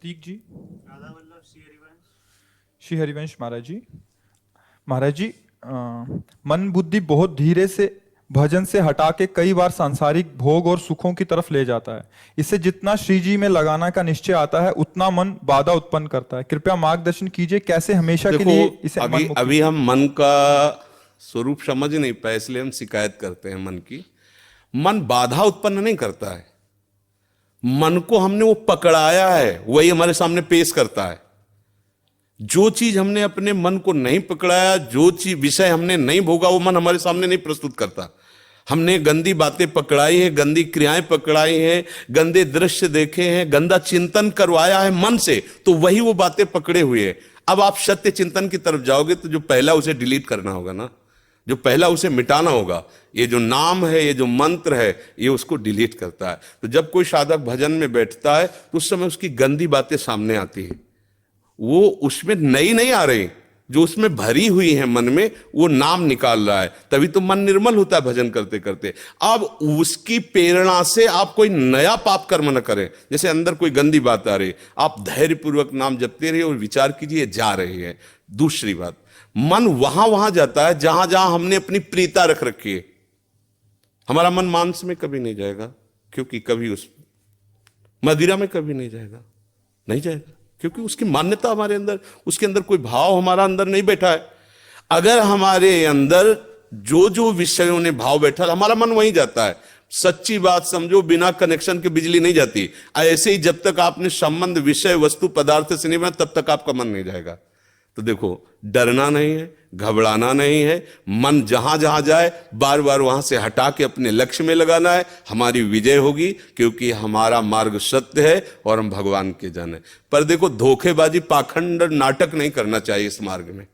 प्रतीक जी। राधा वल्लभ श्री हरिवंश महाराज जी। महाराज जी, मन बुद्धि बहुत धीरे से भजन से हटा के कई बार सांसारिक भोग और सुखों की तरफ ले जाता है। इसे जितना श्री जी में लगाना का निश्चय आता है उतना मन बाधा उत्पन्न करता है। कृपया मार्गदर्शन कीजिए कैसे हमेशा के लिए इसे देखो, मन मुक्ति। अभी हम मन का स्वरूप समझ नहीं पाए, इसलिए हम शिकायत करते हैं मन की। मन बाधा उत्पन्न नहीं करता है, मन को हमने वो पकड़ाया है, वही हमारे सामने पेश करता है। जो चीज हमने अपने मन को नहीं पकड़ाया, जो चीज विषय हमने नहीं भोगा, वो मन हमारे सामने नहीं प्रस्तुत करता। हमने गंदी बातें पकड़ाई हैं, गंदी क्रियाएं पकड़ाई हैं, गंदे दृश्य देखे हैं, गंदा चिंतन करवाया है मन से, तो वही वो बातें पकड़े हुए हैं। अब आप सत्य चिंतन की तरफ जाओगे तो जो पहला उसे डिलीट करना होगा ना, जो पहला उसे मिटाना होगा। ये जो नाम है, ये जो मंत्र है, ये उसको डिलीट करता है। तो जब कोई साधक भजन में बैठता है तो उस समय उसकी गंदी बातें सामने आती है, वो उसमें नई नहीं आ रही, जो उसमें भरी हुई है मन में, वो नाम निकाल रहा है। तभी तो मन निर्मल होता है भजन करते करते। अब उसकी प्रेरणा से आप कोई नया पाप कर्म न करें। जैसे अंदर कोई गंदी बात आ रही, आप धैर्यपूर्वक नाम जपते रहिए और विचार कीजिए जा रही है। दूसरी बात, मन वहां जाता है जहां जहां हमने अपनी प्रीता रख रखी है। हमारा मन मांस में कभी नहीं जाएगा, क्योंकि कभी उस मदिरा में कभी नहीं जाएगा, नहीं जाएगा, क्योंकि उसकी मान्यता हमारे अंदर, उसके अंदर कोई भाव हमारा अंदर नहीं बैठा है। अगर हमारे अंदर जो जो विषयों ने भाव बैठा, हमारा मन वहीं जाता है। सच्ची बात समझो, बिना कनेक्शन के बिजली नहीं जाती। ऐसे ही जब तक आपने संबंध विषय वस्तु पदार्थ से नहीं बना, तब तक आपका मन नहीं जाएगा। तो देखो, डरना नहीं है, घबराना नहीं है। मन जहां जहां जाए बार बार वहां से हटा के अपने लक्ष्य में लगाना है। हमारी विजय होगी, क्योंकि हमारा मार्ग सत्य है और हम भगवान के जन हैं। पर देखो, धोखेबाजी, पाखंड, नाटक नहीं करना चाहिए इस मार्ग में।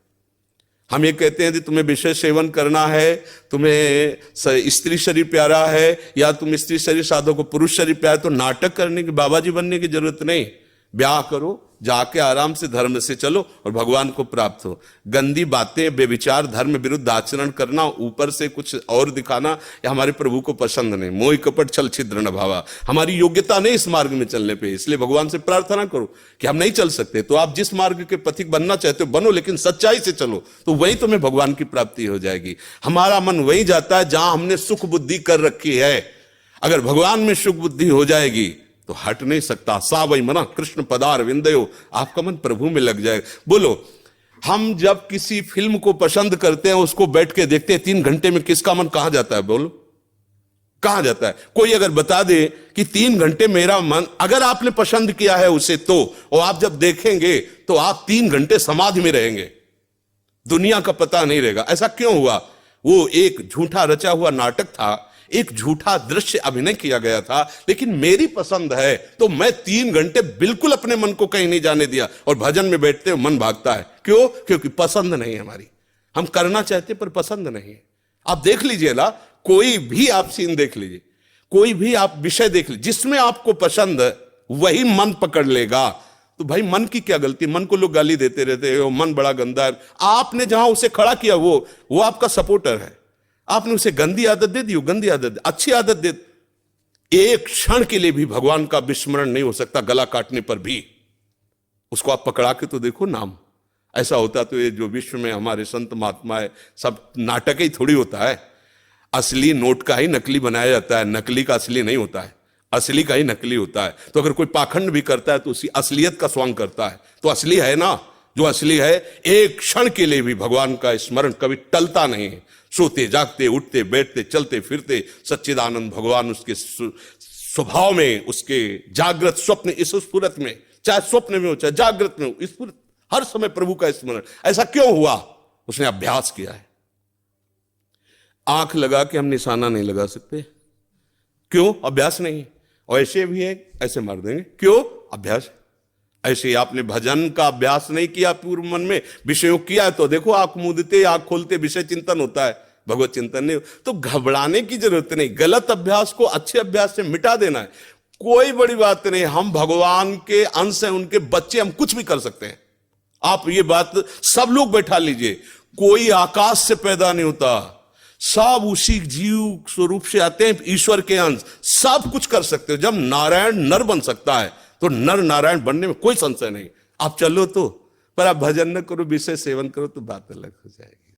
हम ये कहते हैं कि तुम्हें विषय सेवन करना है, तुम्हें स्त्री शरीर प्यारा है, या तुम स्त्री शरीर साधो को पुरुष शरीर प्यारा है, तो नाटक करने की, बाबा जी बनने की जरूरत नहीं। ब्याह करो, जाके आराम से धर्म से चलो और भगवान को प्राप्त हो। गंदी बातें, बेविचार, धर्म विरुद्ध आचरण करना, ऊपर से कुछ और दिखाना, या हमारे प्रभु को पसंद नहीं। मोह कपट छल छिद्र न भावा, हमारी योग्यता नहीं इस मार्ग में चलने पे। इसलिए भगवान से प्रार्थना करो कि हम नहीं चल सकते, तो आप जिस मार्ग के पथिक बनना चाहते हो बनो, लेकिन सच्चाई से चलो, तो वही तुम्हें भगवान की प्राप्ति हो जाएगी। हमारा मन वही जाता है जहां हमने सुख बुद्धि कर रखी है। अगर भगवान में सुख बुद्धि हो जाएगी तो हट नहीं सकता। सा वही मना कृष्ण पदार विंदयो, आपका मन प्रभु में लग जाएगा। बोलो, हम जब किसी फिल्म को पसंद करते हैं, उसको बैठ के देखते हैं, 3 घंटे में किसका मन कहां जाता है? बोलो, कहां जाता है? कोई अगर बता दे कि 3 घंटे मेरा मन, अगर आपने पसंद किया है उसे, तो और आप जब देखेंगे तो आप 3 घंटे समाधि में रहेंगे, दुनिया का पता नहीं रहेगा। ऐसा क्यों हुआ? वो एक झूठा रचा हुआ नाटक था, एक झूठा दृश्य अभिनय किया गया था, लेकिन मेरी पसंद है तो मैं 3 घंटे बिल्कुल अपने मन को कहीं नहीं जाने दिया। और भजन में बैठते हुए मन भागता है, क्यों? क्योंकि पसंद नहीं है हमारी। हम करना चाहते पर पसंद नहीं है। आप देख लीजिए ना, कोई भी आप सीन देख लीजिए, कोई भी आप विषय देख लीजिए, जिसमें आपको पसंद है वही मन पकड़ लेगा। तो भाई, मन की क्या गलती? मन को लोग गाली देते रहते हैं, मन बड़ा गंदा है। आपने जहां उसे खड़ा किया, वो आपका सपोर्टर है। आपने उसे गंदी आदत दे दी, गंदी आदत, अच्छी आदत दे। एक क्षण के लिए भी भगवान का विस्मरण नहीं हो सकता, गला काटने पर भी। उसको आप पकड़ा के तो देखो नाम। ऐसा होता तो ये जो विश्व में हमारे संत महात्मा है, सब नाटक ही थोड़ी होता है। असली नोट का ही नकली बनाया जाता है, नकली का असली नहीं होता है, असली का ही नकली होता है। तो अगर कोई पाखंड भी करता है तो उसकी असलियत का स्वांग करता है, तो असली है ना। जो असली है, एक क्षण के लिए भी भगवान का स्मरण कभी टलता नहीं है। सोते जागते, उठते बैठते, चलते फिरते सच्चिदानंद भगवान उसके स्वभाव में, उसके जागृत स्वप्न, इस स्फुरत में, चाहे स्वप्न में हो चाहे जागृत में हो, स्फुरत, हर समय प्रभु का स्मरण। ऐसा क्यों हुआ? उसने अभ्यास किया है। आंख लगा के हम निशाना नहीं लगा सकते, क्यों? अभ्यास नहीं। और ऐसे भी है, ऐसे मार देंगे, क्यों? अभ्यास। ऐसे ही आपने भजन का अभ्यास नहीं किया, पूर्व मन में विषयों किया है, तो देखो आंख मूंदते, आंख खोलते विषय चिंतन होता है, भगवत चिंतन नहीं। तो घबराने की जरूरत नहीं, गलत अभ्यास को अच्छे अभ्यास से मिटा देना है। कोई बड़ी बात नहीं, हम भगवान के अंश हैं, उनके बच्चे, हम कुछ भी कर सकते हैं। आप ये बात सब लोग बैठा लीजिए, कोई आकाश से पैदा नहीं होता, सब उसी जीव स्वरूप से आते हैं, ईश्वर के अंश, सब कुछ कर सकते हो। जब नारायण नर बन सकता है तो नर नारायण बनने में कोई संशय नहीं। आप चलो तो, पर आप भजन न करो, विषय सेवन करो तो बात अलग हो जाएगी।